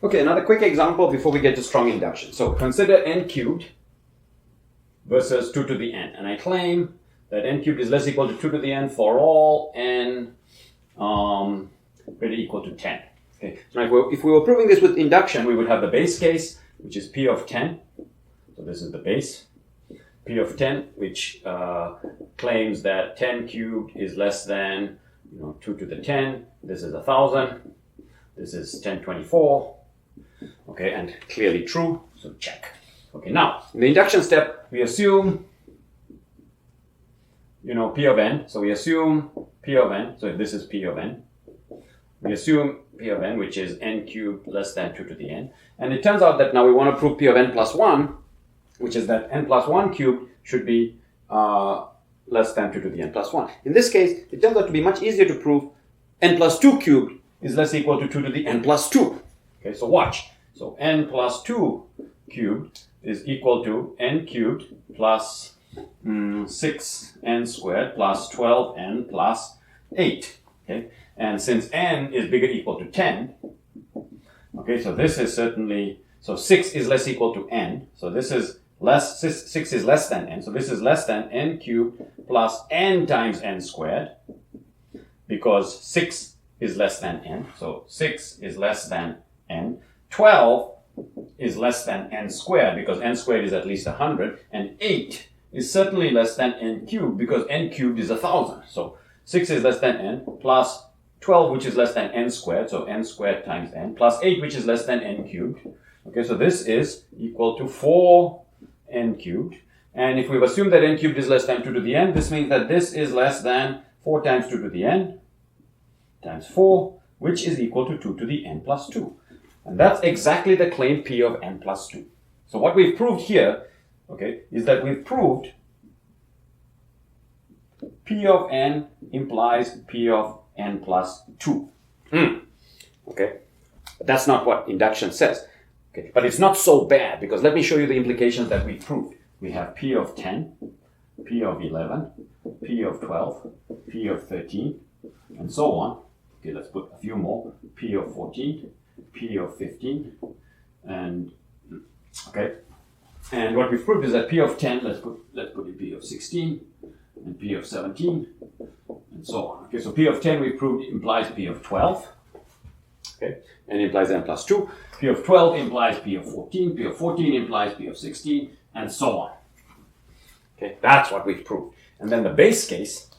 Okay, another quick example before we get to strong induction. So consider n cubed versus 2 to the n. And I claim that n cubed is less equal to 2 to the n for all n greater equal to 10. Okay. Now if we were proving this with induction, we would have the base case, which is p of 10. So this is the base. P of 10, which claims that 10 cubed is less than 2 to the 10. This is 1,000. This is 1024. Okay, and clearly true, so check. Okay, now, in the induction step, we assume, P of n. So we assume P of n, so this is P of n. We assume P of n, which is n cubed less than 2 to the n. And it turns out that now we want to prove P of n plus 1, which is that n plus 1 cubed should be less than 2 to the n plus 1. In this case, it turns out to be much easier to prove n plus 2 cubed is less equal to 2 to the n plus 2. Okay, so watch. So n plus 2 cubed is equal to n cubed plus 6n squared plus 12n plus 8. Okay, and since n is bigger equal to 10, okay, so this is certainly, so 6 is less equal to n. So this is less, 6 is less than n. So this is less than n cubed plus n times n squared, because 6 is less than n. So 6 is less than n. 12 is less than n squared, because n squared is at least 100. And 8 is certainly less than n cubed, because n cubed is 1,000. So 6 is less than n, plus 12, which is less than n squared, so n squared times n, plus 8, which is less than n cubed. Okay, so this is equal to 4n cubed. And if we've assumed that n cubed is less than 2 to the n, this means that this is less than 4 times 2 to the n times 4, which is equal to 2 to the n plus 2. And that's exactly the claim P of n plus 2. So what we've proved here, okay, is that we've proved P of n implies P of n plus 2. Okay, but that's not what induction says. Okay, but it's not so bad, because let me show you the implications that we proved. We have P of 10, P of 11, P of 12, P of 13, and so on. Okay, let's put a few more. P of 14, P of 15, and okay. And what we've proved is that P of 10, let's put in P of 16, and P of 17, and so on. Okay, so P of 10 we proved implies P of 12. Okay, and implies n plus 2. P of 12 implies P of 14. P of 14 implies P of 16, and so on. Okay, that's what we've proved. And then the base case,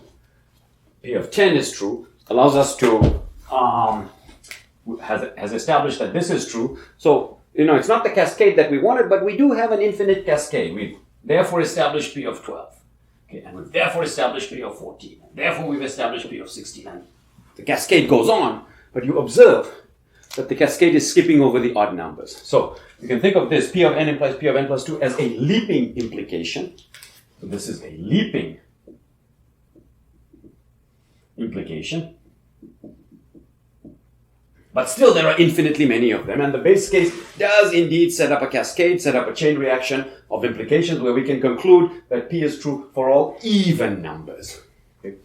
P of 10 is true, allows us to has established that this is true. So, it's not the cascade that we wanted, but we do have an infinite cascade. We've therefore established P of 12. Okay, and we've therefore established P of 14. And therefore we've established P of 16. And the cascade goes on, but you observe that the cascade is skipping over the odd numbers. So you can think of this, P of n implies P of n plus 2, as a leaping implication. So this is a leaping implication. But still, there are infinitely many of them, and the base case does indeed set up a cascade, set up a chain reaction of implications where we can conclude that P is true for all even numbers. Okay.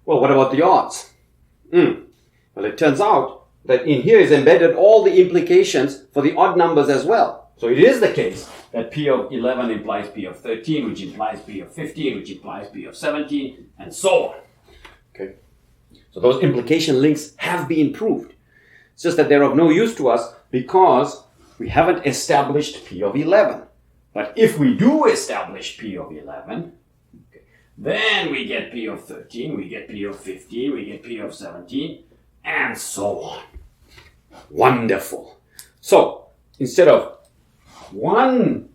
Well, what about the odds? Well, it turns out that in here is embedded all the implications for the odd numbers as well. So it is the case that P of 11 implies P of 13, which implies P of 15, which implies P of 17, and so on. Okay. So those implication links have been proved. It's just that they're of no use to us because we haven't established P of 11. But if we do establish P of 11, okay, then we get P of 13, we get P of 15, we get P of 17, and so on. Wonderful. So, instead of one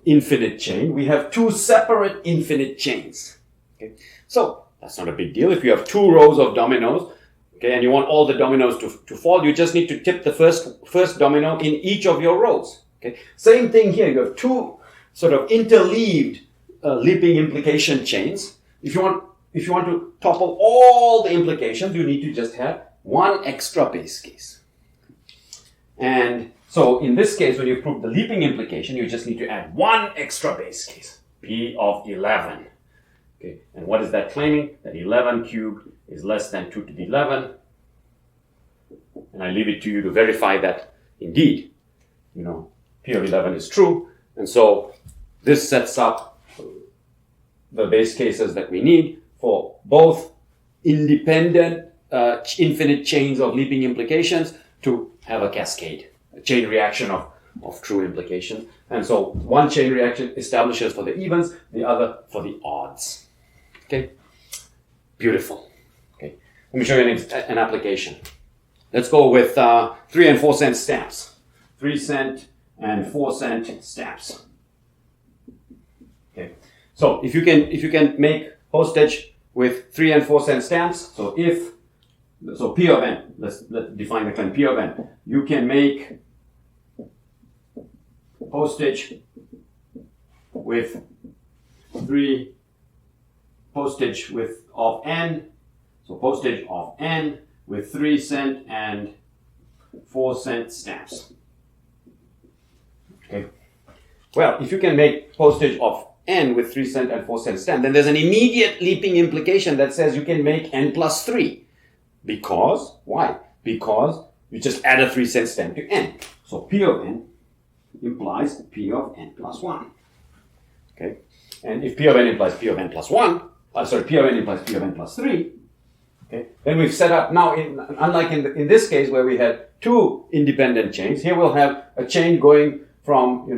infinite chain, we have two separate infinite chains. Okay? So, that's not a big deal. If you have two rows of dominoes, okay, and you want all the dominoes to fall, you just need to tip the first domino in each of your rows. Okay? Same thing here. You have two sort of interleaved leaping implication chains. If you want to topple all the implications, you need to just have one extra base case. And so in this case, when you prove the leaping implication, you just need to add one extra base case, P of 11. Okay, and what is that claiming? That 11 cubed is less than 2 to the 11 And I leave it to you to verify that indeed, P of 11 is true. And so this sets up the base cases that we need for both independent infinite chains of leaping implications to have a cascade, a chain reaction of true implications. And so one chain reaction establishes for the evens, the other for the odds. Okay? Beautiful. Okay. Let me show you an application. Let's go with 3 and 4 cent stamps. 3 cent and 4 cent stamps. Okay. So if you can make postage with 3 and 4 cent stamps, so P of n, let's define the claim P of n. You can make postage with postage of n, so postage of n with 3 cent and 4 cent stamps. Okay. Well, if you can make postage of n with 3 cent and 4 cent stamp, then there's an immediate leaping implication that says you can make n plus 3. Because, why? Because you just add a 3 cent stamp to n. So P of n implies P of n plus 1. Okay? And if P of n implies P of n plus 1, P of n implies P of n plus 3, okay, then we've set up now, unlike in this case where we had two independent chains, here we'll have a chain going from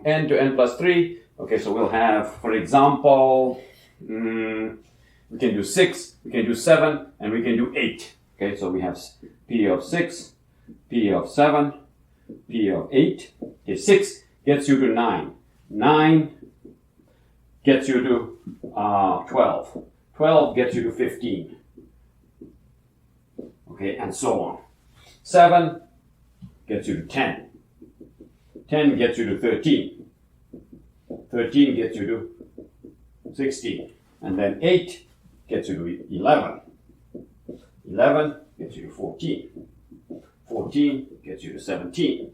n to n plus 3. Okay, so we'll have, for example, we can do 6, we can do 7, and we can do 8. Okay, so we have P of 6, P of 7, P of 8. Okay, 6 gets you to 9. 9 gets you to 12. 12 gets you to 15. Okay, and so on. 7 gets you to 10. 10 gets you to 13. 13 gets you to 16. And then 8 gets you to 11. 11 gets you to 14. 14 gets you to 17.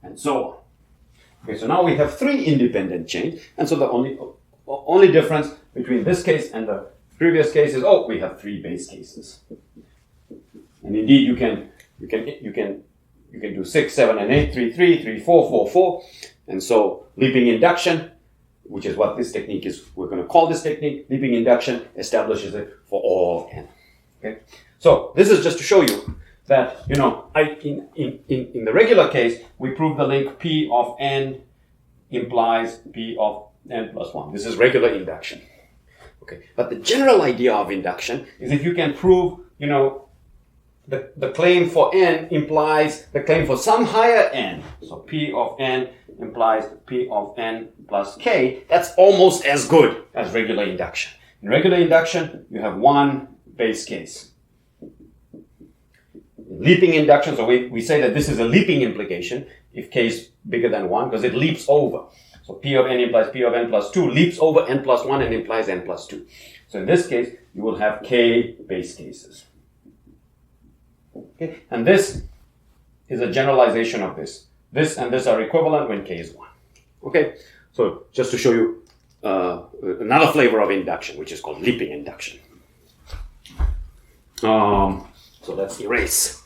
And so on. Okay, so now we have 3 independent chains. And so the only difference between this case and the previous case is, we have 3 base cases. And indeed, you can do 6, 7, and 8, 3, 3, 3, 4, 4, 4. And so leaping induction, which is what this technique is, we're going to call this technique, leaping induction establishes it for all n. Okay? So this is just to show you that, in the regular case, we prove the link P of n implies P of n plus 1. This is regular induction. Okay? But the general idea of induction is if you can prove, the claim for n implies the claim for some higher n. So P of n implies P of n plus k. That's almost as good as regular induction. In regular induction, you have one base case. Leaping induction, so we say that this is a leaping implication if k is bigger than 1 because it leaps over. So P of n implies P of n plus 2 leaps over n plus 1 and implies n plus 2. So in this case, you will have k base cases. Okay, and this is a generalization of this. This and this are equivalent when k is 1. Okay, so just to show you another flavor of induction, which is called leaping induction. So let's erase.